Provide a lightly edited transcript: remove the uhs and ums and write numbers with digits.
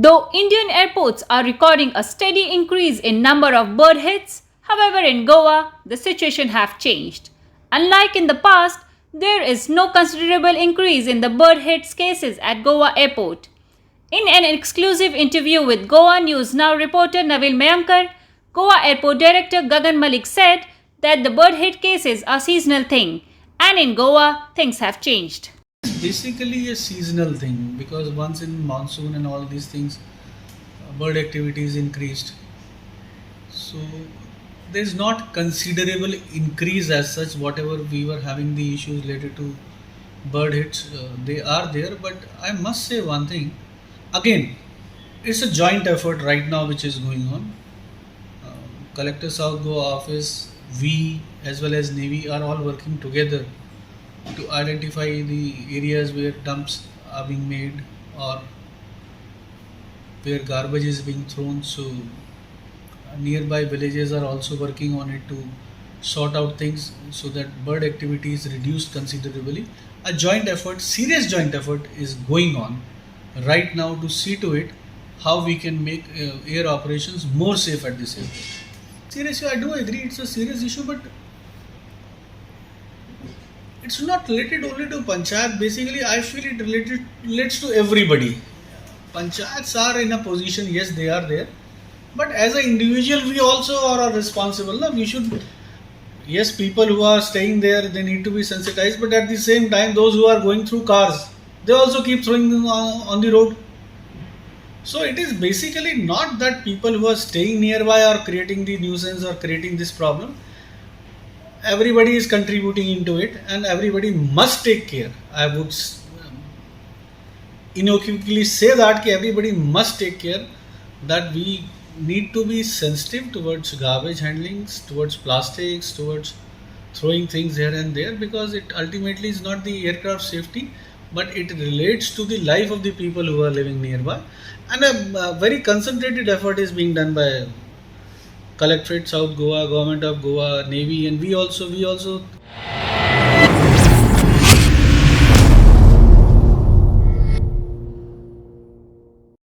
Though Indian airports are recording a steady increase in number of bird hits, however in Goa the situation have changed. Unlike in the past, there is no considerable increase in the bird hits cases at Goa airport. In an exclusive interview with Goa News Now reporter Navil Mayankar, Goa Airport Director Gagan Malik said that the bird hit cases are seasonal thing and in Goa things have changed. It's basically a seasonal thing because once in monsoon and all these things, bird activity is increased. So there's not considerable increase as such. Whatever we were having the issues related to bird hits, they are there. But I must say one thing. Again, it's a joint effort right now which is going on. Collector South Goa office, we as well as Navy are all working together to identify the areas where dumps are being made or where garbage is being thrown. So nearby villages are also working on it to sort out things so that bird activity is reduced considerably. A joint effort, serious joint effort is going on right now to see to it how we can make air operations more safe at this area. Seriously, I do agree it's a serious issue, but it's not related only to panchayat. Basically, I feel it relates to everybody. Panchayats are in a position, yes, they are there, but as an individual, we also are responsible. No? We should, yes, people who are staying there, they need to be sensitized, but at the same time, those who are going through cars, they also keep throwing them on the road. So it is basically not that people who are staying nearby are creating the nuisance or creating this problem. Everybody is contributing into it and everybody must take care. I would unequivocally say that everybody must take care, that we need to be sensitive towards garbage handlings, towards plastics, towards throwing things here and there, because it ultimately is not the aircraft safety, but it relates to the life of the people who are living nearby. And a very concentrated effort is being done by Collectorate South Goa, Government of Goa, Navy, and we also